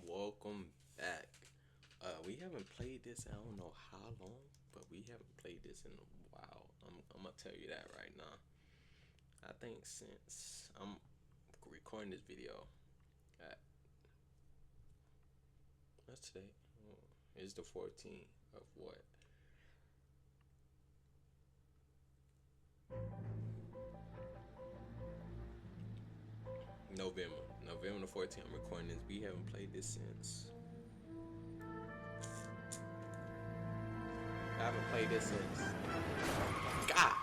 welcome back. We haven't played this, I don't know how long, but we haven't played this in a while. I'm gonna tell you that right now. I think since I'm recording this video at what's today? It's the 14th of what? November the 14th. I'm recording this. We haven't played this since. I haven't played this since. God!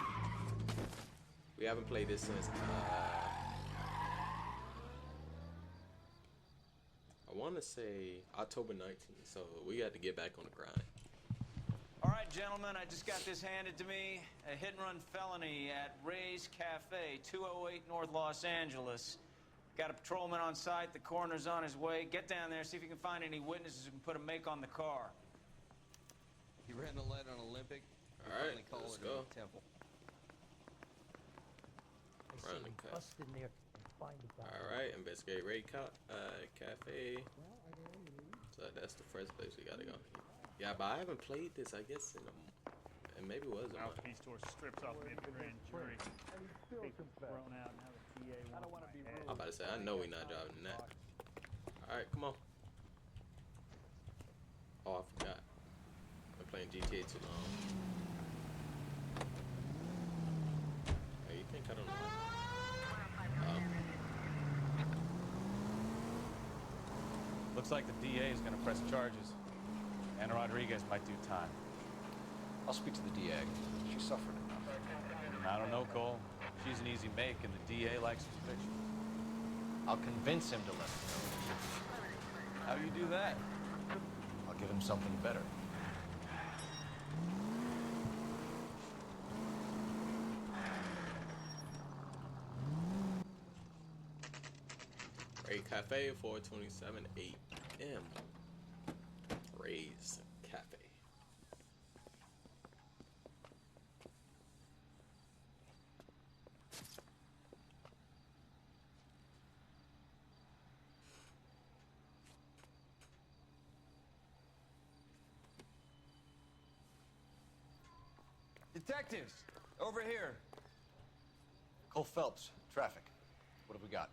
We haven't played this since. I want to say October 19th. So we got to get back on the grind. All right, gentlemen, I just got this handed to me. A hit-and-run felony at Ray's Cafe, 208 North Los Angeles. Got a patrolman on site. The coroner's on his way. Get down there, see if you can find any witnesses who can put a make on the car. You ran the light on Olympic. All right, let's go. Temple. Run the cut. Bust in there and find the guy. All right, investigate Ray Cafe. So that's the first place we gotta go. Yeah, but I haven't played this. I guess and maybe it was a month. Mouthpiece store strips off the grand jury. People thrown out and have a DA. I don't want to be rude. I'm about to say, I know we're not driving that. All right, come on. Oh, I forgot. Been playing GTA too long. Hey, you think I don't know? Looks like the DA is going to press charges. Anna Rodriguez might do time. I'll speak to the DA. She suffered enough. I don't know, Cole. She's an easy make, and the DA likes his fiction. I'll convince him to let me go. How do you do that? I'll give him something better. Ray Cafe, 4:27 a.m. Ray's Cafe. Detectives, over here. Cole Phelps, traffic. What have we got?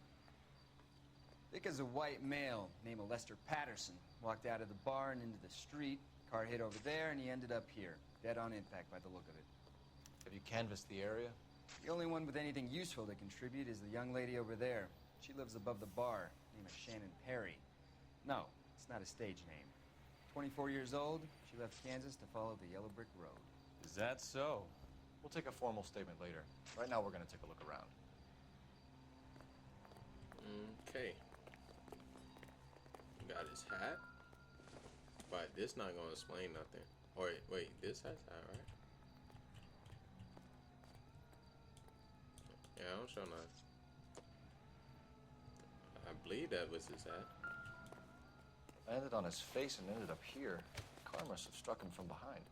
Think as a white male named Lester Patterson walked out of the bar and into the street. Car hit over there, and he ended up here, dead on impact by the look of it. Have you canvassed the area? The only one with anything useful to contribute is the young lady over there. She lives above the bar, name is Shannon Perry. No, it's not a stage name. 24 years old, she left Kansas to follow the yellow brick road. Is that so? We'll take a formal statement later. Right now, we're going to take a look around. Okay. Got his hat. But this not gonna explain nothing. Or wait, this has hat, right? Yeah, I don't show nothing. I believe that was his hat. Landed on his face and ended up here. The car must have struck him from behind.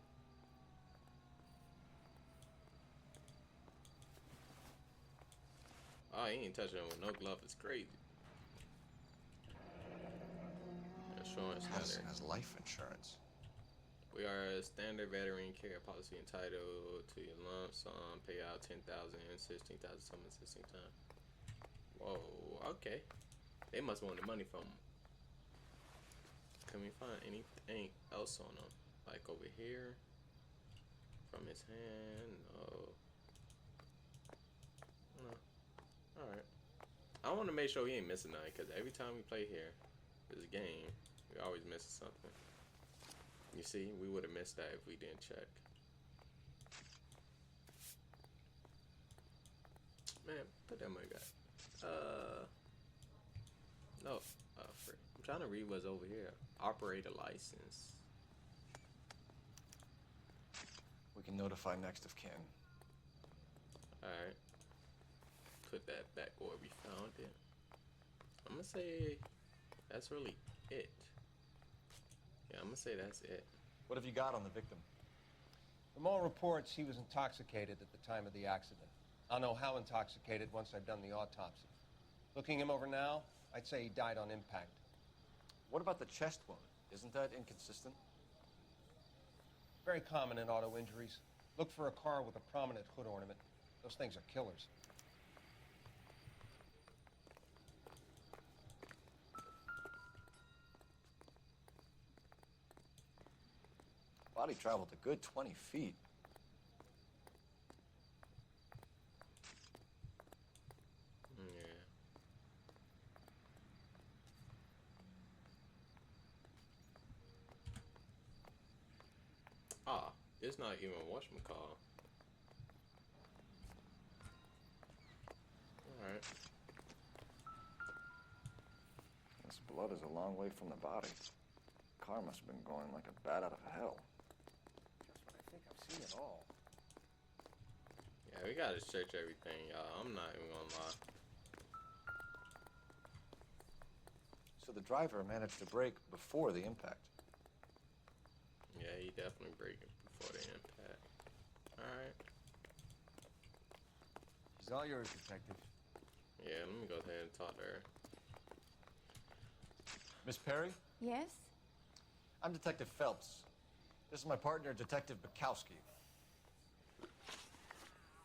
Oh, he ain't touching him with no glove. It's crazy. Insurance Patterson letter. has life insurance. We are a standard veteran care policy entitled to your lump sum payout 10,000, 16,000, some 16 times. Whoa, okay. They must want the money from him. Can we find anything else on him? Like over here? From his hand? No. No. Alright. I want to make sure he ain't missing nothing, because every time we play here, this game, we always miss something. You see, we would have missed that if we didn't check. Man, put that money back. No, free. I'm trying to read what's over here. Operator license. We can notify next of kin. Alright. Put that back where we found it. I'm gonna say that's really it. Yeah, I'm gonna say that's it. What have you got on the victim? From all reports, he was intoxicated at the time of the accident. I'll know how intoxicated once I've done the autopsy. Looking him over now, I'd say he died on impact. What about the chest wound? Isn't that inconsistent? Very common in auto injuries. Look for a car with a prominent hood ornament. Those things are killers. Body traveled a good 20 feet. Yeah. Ah, it's not even whatchamacall. Alright. This blood is a long way from the body. Car must have been going like a bat out of hell. Just when I think I've seen it all. Yeah, we gotta search everything, y'all. I'm not even gonna lie. So the driver managed to brake before the impact. Yeah, he definitely breaking before the impact. Alright. She's all yours, Detective. Yeah, let me go ahead and talk to her. Miss Perry, Yes? I'm Detective Phelps. This is my partner, Detective Bukowski.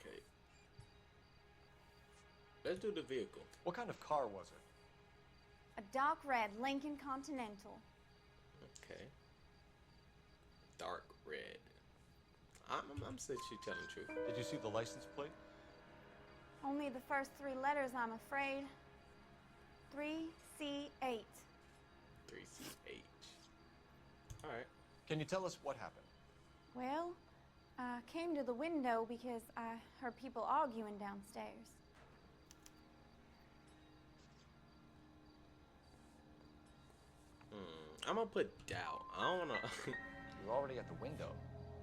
Okay. Let's do the vehicle. What kind of car was it? A dark red Lincoln Continental. Okay. Dark red. I'm saying she's telling the truth. Did you see the license plate? Only the first three letters, I'm afraid. 3C8. 3CH. Alright. Can you tell us what happened? Well, I came to the window because I heard people arguing downstairs. I'm gonna put doubt. I don't wanna. You're already at the window.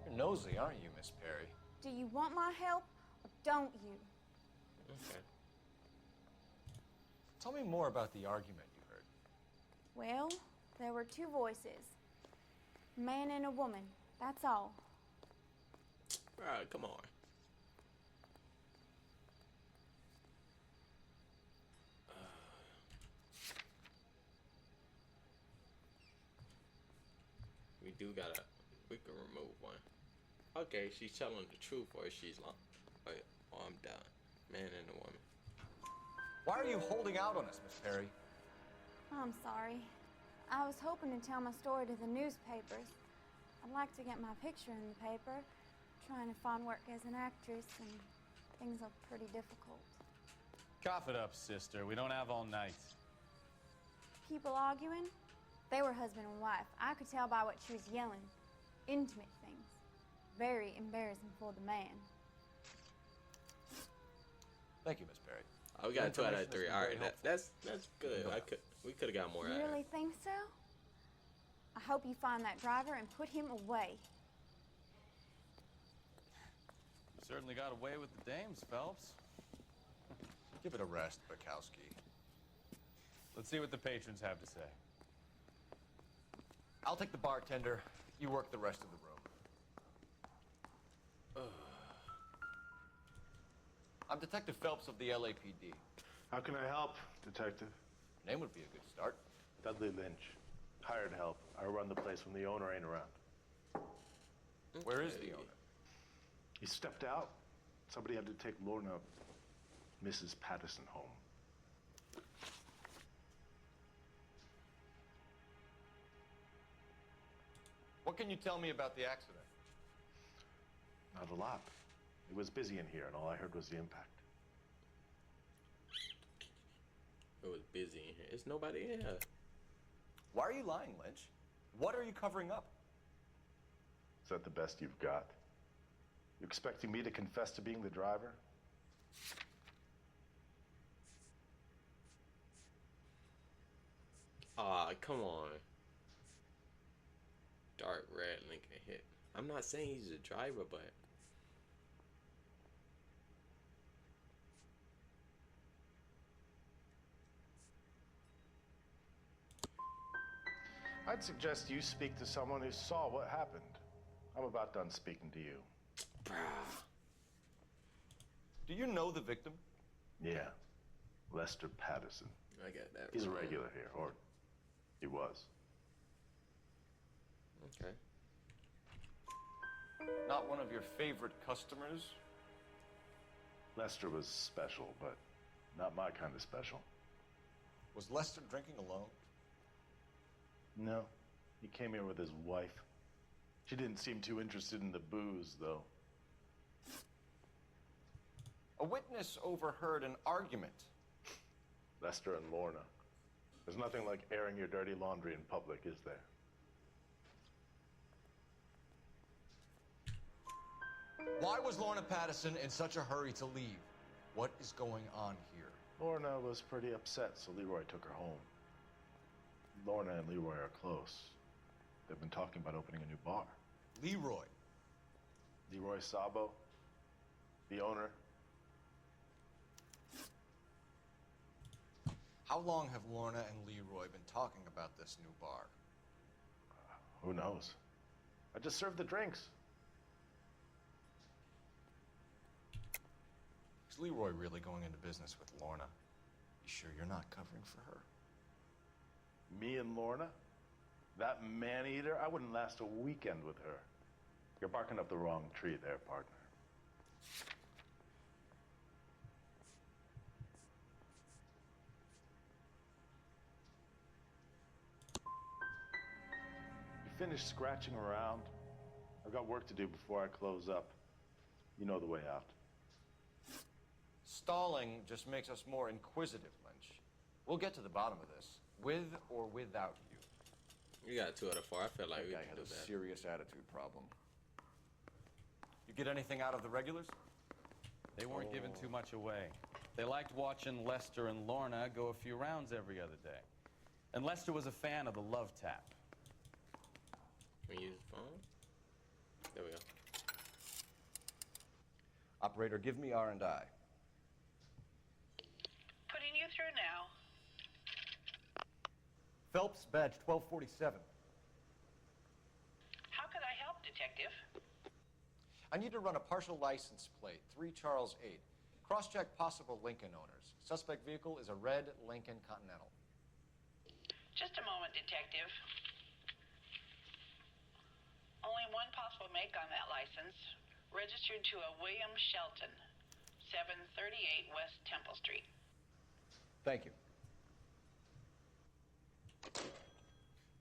You're nosy, aren't you, Miss Perry? Do you want my help or don't you? Okay. Tell me more about the argument you heard. Well, there were two voices. A man and a woman. That's all. Alright, come on. We do gotta. We can remove one. Okay, she's telling the truth or she's lying. Wait, oh, I'm done. Man and a woman. Why are you holding out on us, Miss Perry? I'm sorry. I was hoping to tell my story to the newspapers. I'd like to get my picture in the paper. Trying to find work as an actress, and things are pretty difficult. Cough it up, sister. We don't have all night. People arguing? They were husband and wife. I could tell by what she was yelling. Intimate things. Very embarrassing for the man. Thank you, Miss Perry. Oh, we got 2 out of 3. Information has been All very right, that's good. We could have got more You out of really it. think so? I hope you find that driver and put him away. You certainly got away with the dames, Phelps. Give it a rest, Bukowski. Let's see what the patrons have to say. I'll take the bartender. You work the rest of the room. I'm Detective Phelps of the LAPD. How can I help, Detective? Your name would be a good start. Dudley Lynch. Hired help. I run the place when the owner ain't around. Where is the Okay. owner? He stepped out. Somebody had to take Lorna, Mrs. Patterson, home. What can you tell me about the accident? Not a lot. It was busy in here, and all I heard was the impact. It was busy in here. It's nobody in here. Why are you lying, Lynch? What are you covering up? Is that the best you've got? You expecting me to confess to being the driver? Aw, come on. Dark red Lincoln hit. I'm not saying he's a driver, but I'd suggest you speak to someone who saw what happened. I'm about done speaking to you. Do you know the victim? Yeah. Lester Patterson. I got that. He's a wrong. regular here, or He was. Okay. Not one of your favorite customers? Lester was special, but not my kind of special. Was Lester drinking alone? No. He came here with his wife. She didn't seem too interested in the booze, though. A witness overheard an argument. Lester and Lorna. There's nothing like airing your dirty laundry in public, is there? Why was Lorna Patterson in such a hurry to leave? What is going on here? Lorna was pretty upset, so Leroy took her home. Lorna and Leroy are close. They've been talking about opening a new bar. Leroy. Leroy Sabo, the owner. How long have Lorna and Leroy been talking about this new bar? Who knows? I just served the drinks. Is Leroy really going into business with Lorna? You sure you're not covering for her? Me and Lorna? That man-eater? I wouldn't last a weekend with her. You're barking up the wrong tree there, partner. You finished scratching around? I've got work to do before I close up. You know the way out. Stalling just makes us more inquisitive, Lynch. We'll get to the bottom of this, with or without you. You got 2 out of 4. I feel like That we guy can had do a that. serious attitude problem. You get anything out of the regulars? They weren't giving too much away. They liked watching Lester and Lorna go a few rounds every other day. And Lester was a fan of the love tap. Can we use the phone? There we go. Operator, give me R&I. Putting you through now. Phelps, badge 1247. How could I help, Detective? I need to run a partial license plate, 3 Charles 8. Cross-check possible Lincoln owners. Suspect vehicle is a red Lincoln Continental. Just a moment, Detective. Only one possible make on that license. Registered to a William Shelton, 738 West Temple Street. Thank you.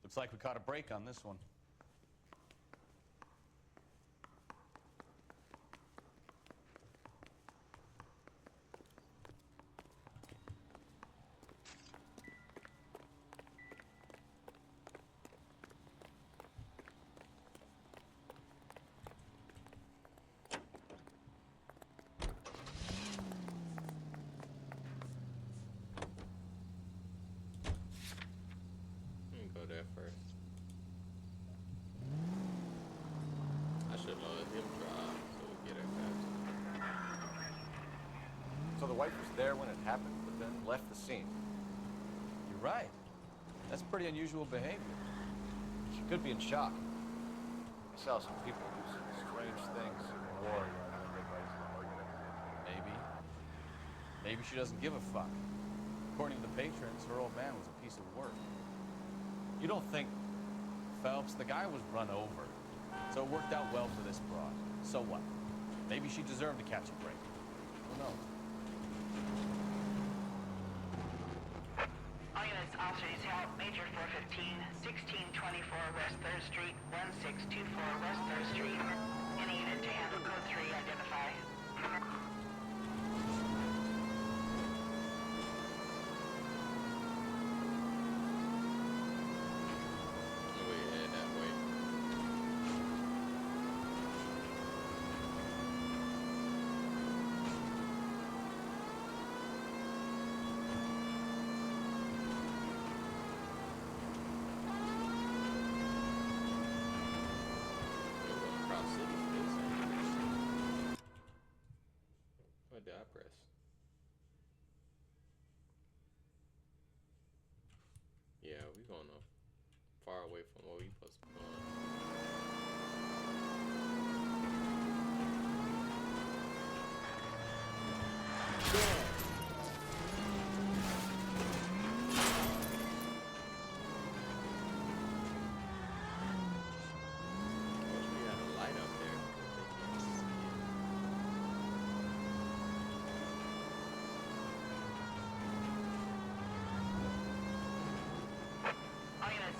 Looks like we caught a break on this one. Go there first. I should let him drive so we get it fast. So the wife was there when it happened, but then left the scene. You're right. That's pretty unusual behavior. She could be in shock. I saw some people do some strange things in the war. Maybe. Maybe she doesn't give a fuck. According to the patrons, her old man was a piece of work. You don't think... Phelps, the guy was run over. So it worked out well for this broad. So what? Maybe she deserved to catch a break. Who knows? All units, officers help. Major 415, 1624 West 3rd Street, 1624 West 3rd Street. Any unit to handle code 3, identify. We head that way. We're going across city for this. What did I press? Yeah, we going far away from where we supposed to be going.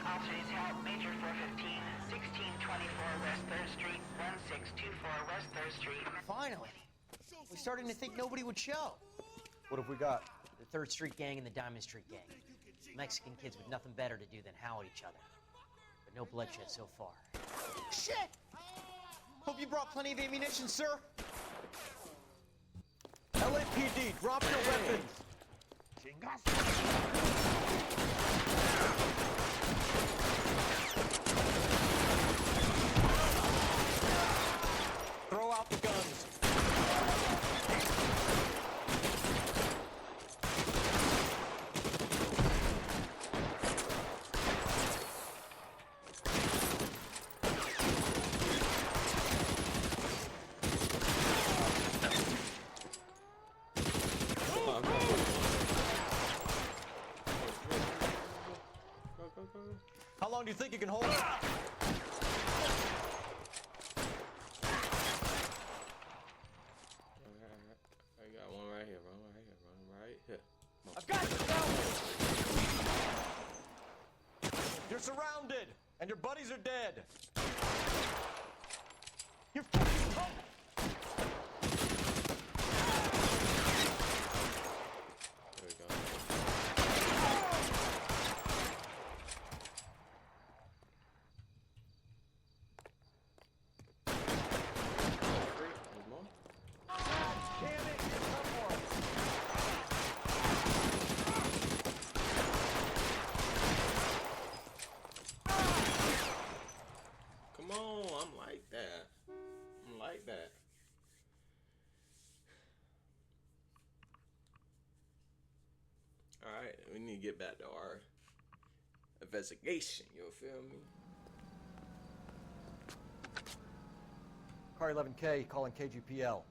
Officers help, Major 415, 1624 West 3rd Street, 1624 West 3rd Street. Finally. We're starting to think nobody would show. What have we got? The 3rd Street Gang and the Diamond Street Gang. Mexican kids with nothing better to do than howl at each other. But no bloodshed so far. Shit! Hope you brought plenty of ammunition, sir. LAPD, drop your weapons! Throw out the guns. How long do you think you can hold it? I got one right here, one right here. I've got you! You're surrounded, and your buddies are dead. You're fucking covered! There we go. There's more? Damn it, you're someone! Come on, I'm like that. I'm like that. Alright, we need to get back to our investigation, you feel me? Car 11K calling KGPL.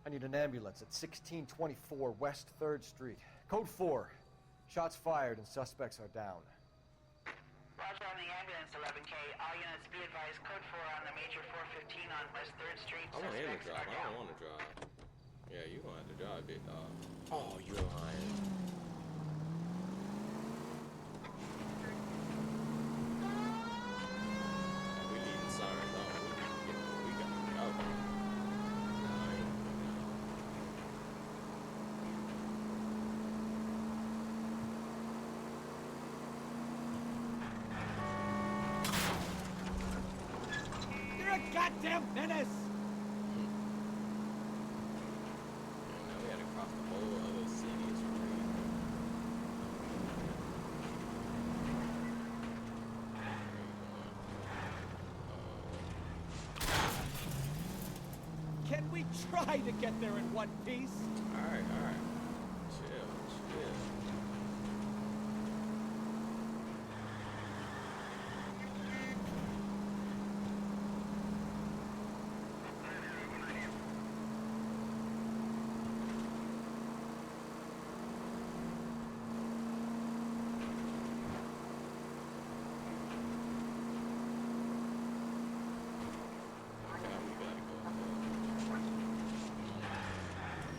I need an ambulance at 1624 West 3rd Street. Code 4. Shots fired and suspects are down. Roger on the ambulance, 11K. All units be advised, code 4 on the Major 415 on West 3rd Street. I want him to Suspects drive. are I down. don't want to drive. Yeah, you gonna have to drive, big dog. Oh, you're lying. We need sirens on. We got to go. Nah, I ain't You're a goddamn menace! And now we had to cross the whole other city. It's crazy. Can we try to get there in one piece? Alright. Chill. Now we gotta go.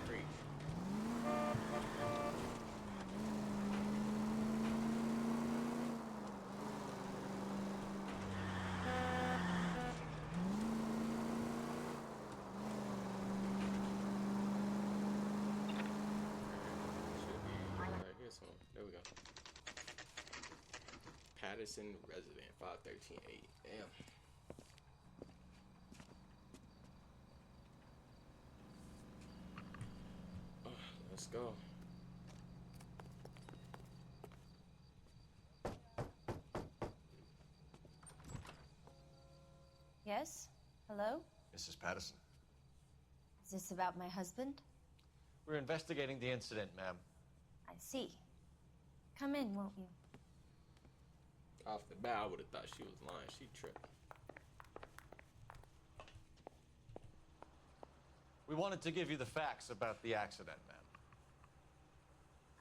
Great. Should be right here somewhere. There we go. Patterson resident 5138. Damn. Let's go. Yes? Hello? Mrs. Patterson. Is this about my husband? We're investigating the incident, ma'am. I see. Come in, won't you? Off the bat, I would have thought she was lying. She tripped. We wanted to give you the facts about the accident, ma'am.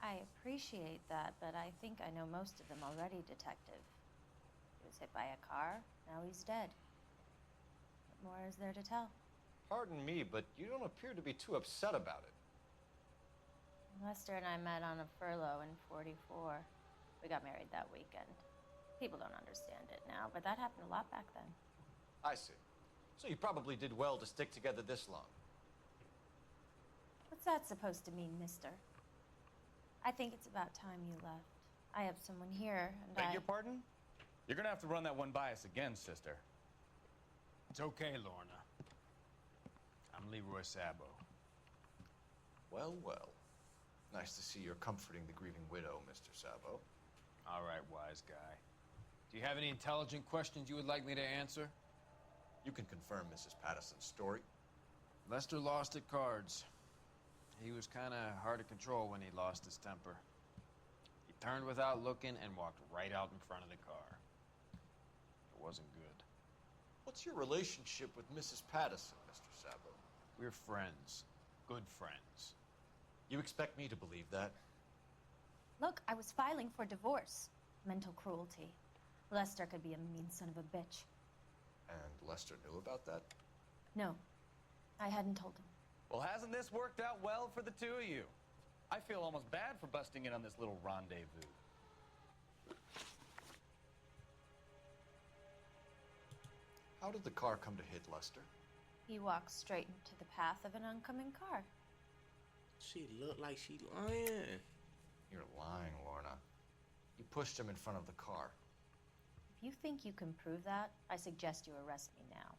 I appreciate that, but I think I know most of them already, Detective. He was hit by a car, now he's dead. What more is there to tell? Pardon me, but you don't appear to be too upset about it. Lester and I met on a furlough in '44. We got married that weekend. People don't understand it now, but that happened a lot back then. I see. So you probably did well to stick together this long. What's that supposed to mean, mister? I think it's about time you left. I have someone here, and Beg your pardon? You're gonna have to run that one by us again, sister. It's okay, Lorna. I'm Leroy Sabo. Well, well. Nice to see you're comforting the grieving widow, Mr. Sabo. All right, wise guy. Do you have any intelligent questions you would like me to answer? You can confirm Mrs. Patterson's story. Lester lost at cards. He was kind of hard to control when he lost his temper. He turned without looking and walked right out in front of the car. It wasn't good. What's your relationship with Mrs. Patterson, Mr. Sabo? We're friends. Good friends. You expect me to believe that? Look, I was filing for divorce. Mental cruelty. Lester could be a mean son of a bitch. And Lester knew about that? No, I hadn't told him. Well, hasn't this worked out well for the two of you? I feel almost bad for busting in on this little rendezvous. How did the car come to hit Lester? He walked straight into the path of an oncoming car. She looked like she lying. You're lying, Lorna. You pushed him in front of the car. If you think you can prove that, I suggest you arrest me now.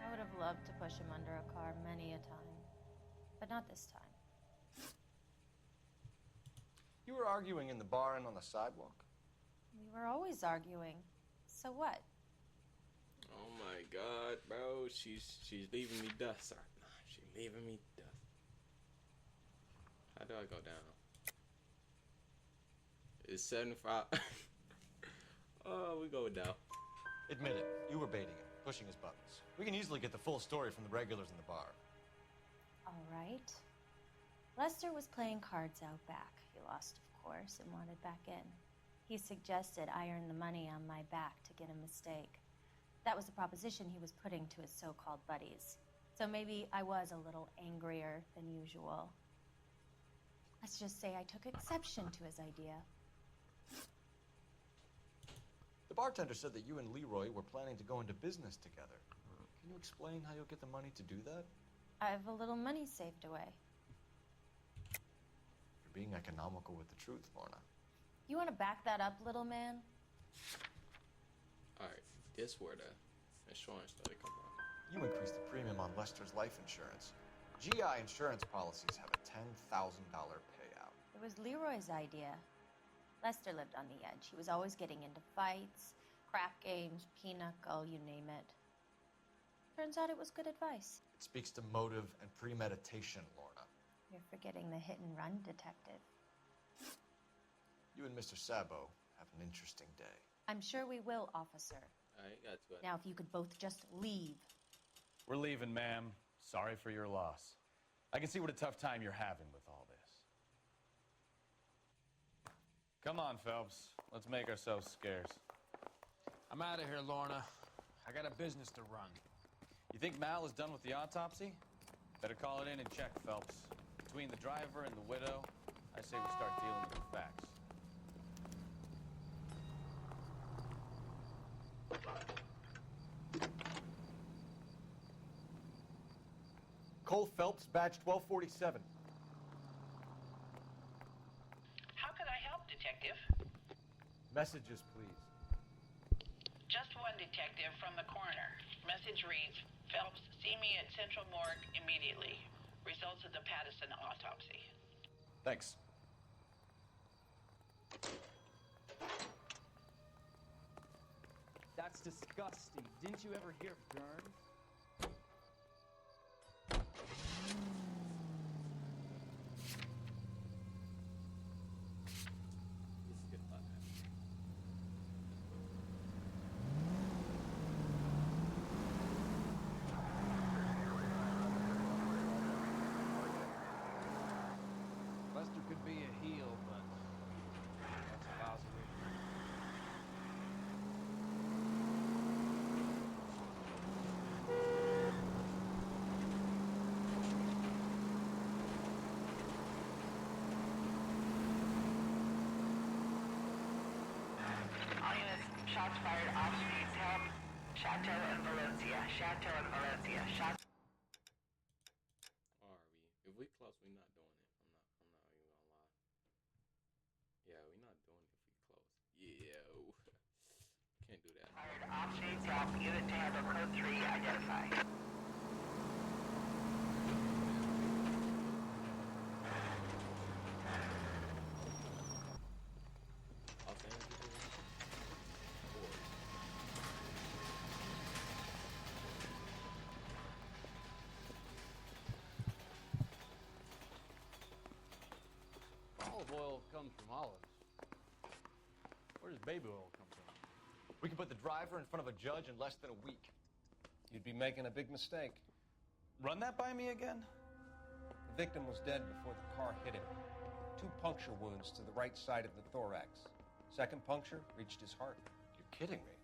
I would have loved to push him under a car many a time, but not this time. You were arguing in the bar and on the sidewalk? We were always arguing. So what? Oh my God, bro. She's leaving me dust. Sorry. Nah, she's leaving me dust. How do I go down? It's 75. Oh, we go down. Admit it. You were baiting him, pushing his buttons. We can easily get the full story from the regulars in the bar. All right. Lester was playing cards out back. He lost, of course, and wanted back in. He suggested I earn the money on my back to get a mistake. That was the proposition he was putting to his so-called buddies. So maybe I was a little angrier than usual. Let's just say I took exception to his idea. The bartender said that you and Leroy were planning to go into business together. Can you explain how you'll get the money to do that? I have a little money saved away. You're being economical with the truth, Lorna. You want to back that up, little man? Alright, this where the insurance started coming on. You increased the premium on Lester's life insurance. GI insurance policies have a $10,000 payout. It was Leroy's idea. Lester lived on the edge. He was always getting into fights, crap games, pinochle, you name it. Turns out it was good advice. It speaks to motive and premeditation, Lorna. You're forgetting the hit-and-run detective. You and Mr. Sabo have an interesting day. I'm sure we will, officer. Alright, got to it. Now, if you could both just leave. We're leaving, ma'am. Sorry for your loss. I can see what a tough time you're having with all this. Come on, Phelps. Let's make ourselves scarce. I'm out of here, Lorna. I got a business to run. You think Mal is done with the autopsy? Better call it in and check, Phelps. Between the driver and the widow, I say we start dealing with the facts. Cole Phelps, badge 1247. How could I help, Detective? Messages, please. Just one detective from the coroner. Message reads, Phelps, see me at Central Morgue immediately. Results of the Patterson autopsy. Thanks. That's disgusting. Didn't you ever hear of germs? Lester could be a heel, but that's a lousy way. Chateau and Valencia. Chateau and Valencia. Are we? If we close, we're not doing it. I'm not even gonna lie. Yeah, we're not doing it if we close. Yeah. Can't do that. Ops needs help. Unit to handle code 3 identified. Los Angeles. Olive oil comes from olives. Where does baby oil come from? We can put the driver in front of a judge in less than a week. You'd be making a big mistake. Run that by me again? The victim was dead before the car hit him. 2 puncture wounds to the right side of the thorax. Second puncture reached his heart. You're kidding me.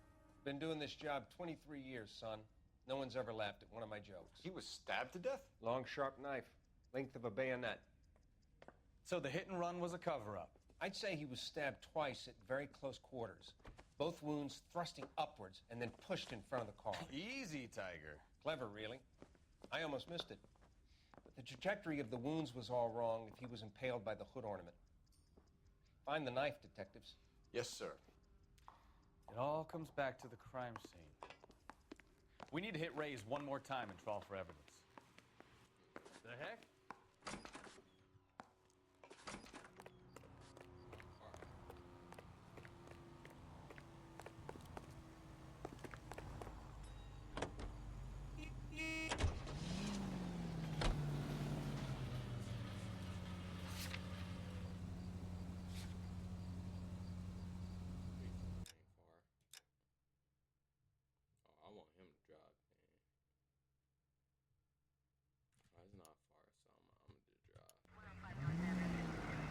Been doing this job 23 years, son. No one's ever laughed at one of my jokes. He was stabbed to death? Long, sharp knife. Length of a bayonet. So the hit and run was a cover-up? I'd say he was stabbed twice at very close quarters. Both wounds thrusting upwards and then pushed in front of the car. Easy, Tiger. Clever, really. I almost missed it. But the trajectory of the wounds was all wrong if he was impaled by the hood ornament. Find the knife, detectives. Yes, sir. It all comes back to the crime scene. We need to hit Ray's one more time and trawl for evidence. The heck? I want him to drive, man. It's not far, so I'm gonna just drive.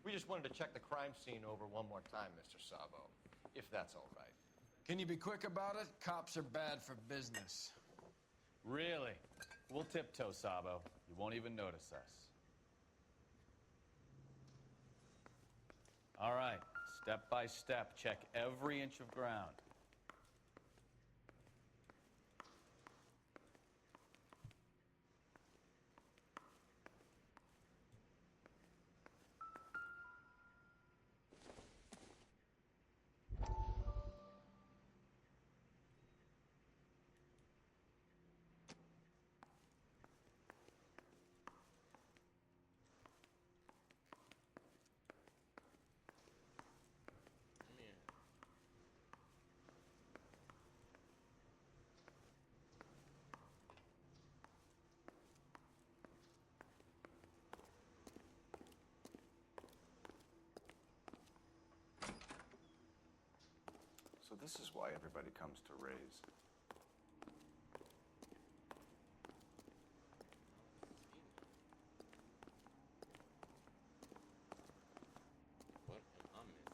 We just wanted to check the crime scene over one more time, Mr. Sabo, if that's all right. Can you be quick about it? Cops are bad for business. Really? We'll tiptoe, Sabo. You won't even notice us. All right, step by step, check every inch of ground. So this is why everybody comes to Ray's. What am I missing?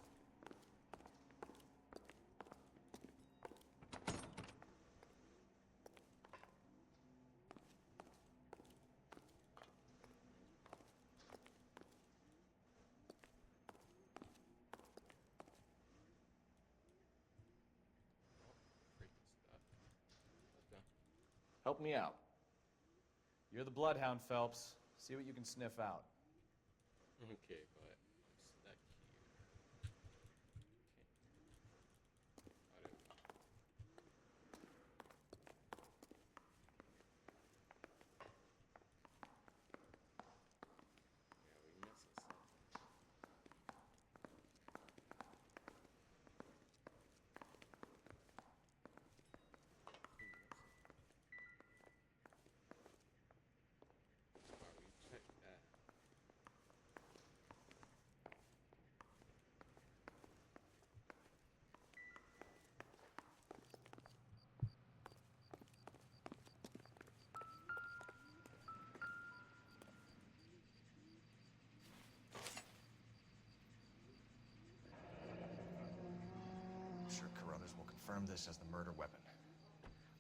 Help me out. You're the bloodhound, Phelps. See what you can sniff out. Okay, but I'm stuck here. Okay. Yeah, we missing something. confirmed this as the murder weapon.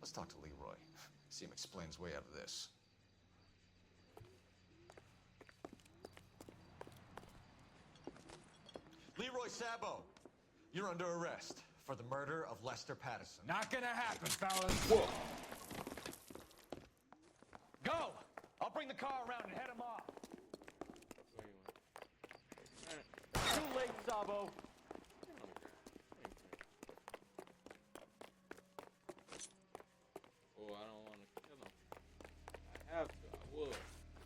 Let's talk to Leroy. See him explain his way out of this. Leroy Sabo, you're under arrest for the murder of Lester Patterson. Not gonna happen, fellas. Whoa. Go! I'll bring the car around and head him off. Too late, Sabo. Oh, I don't want to kill him. I have to. I would.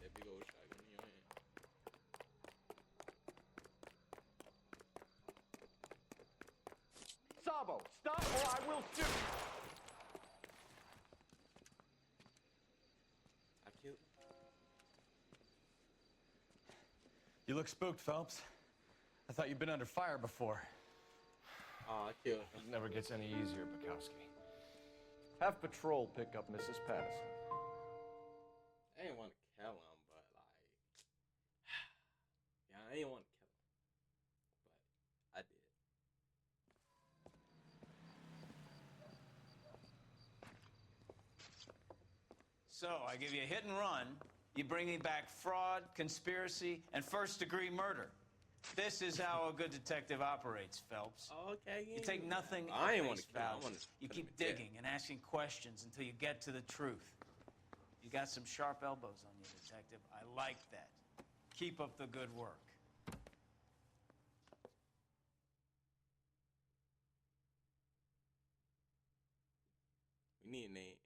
That big old shotgun in your hand. Sabo, stop or I will shoot. I killed. You look spooked, Phelps. I thought you'd been under fire before. Oh, I killed. It never gets any easier, Bukowski. Have patrol pick up Mrs. Patterson. I didn't want to kill him, but like, yeah, I didn't want to kill him, but I did. So, I give you a hit and run. You bring me back fraud, conspiracy, and first-degree murder. This is how a good detective operates, Phelps. Okay. You take nothing I at ain't want face to kill him. I value. want to. You keep digging and asking questions until you get to the truth. You got some sharp elbows on you, detective. I like that. Keep up the good work. We need a name.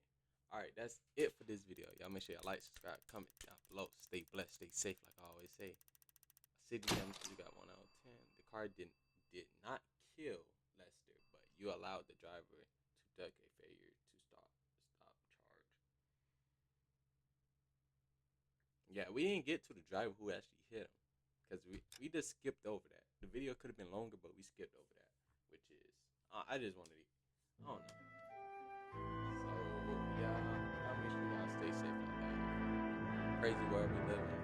All right, that's it for this video. Y'all make sure y'all like, subscribe, comment down below. Stay blessed, stay safe, like I always say. City you got 1 out of 10. The car did not kill Lester, but you allowed the driver to duck a failure to stop charge. Yeah, we didn't get to the driver who actually hit him because we just skipped over that. The video could have been longer, but we skipped over that, which is I just wanted to. I don't know. So yeah, y'all make sure y'all stay safe out there. Crazy world we live in.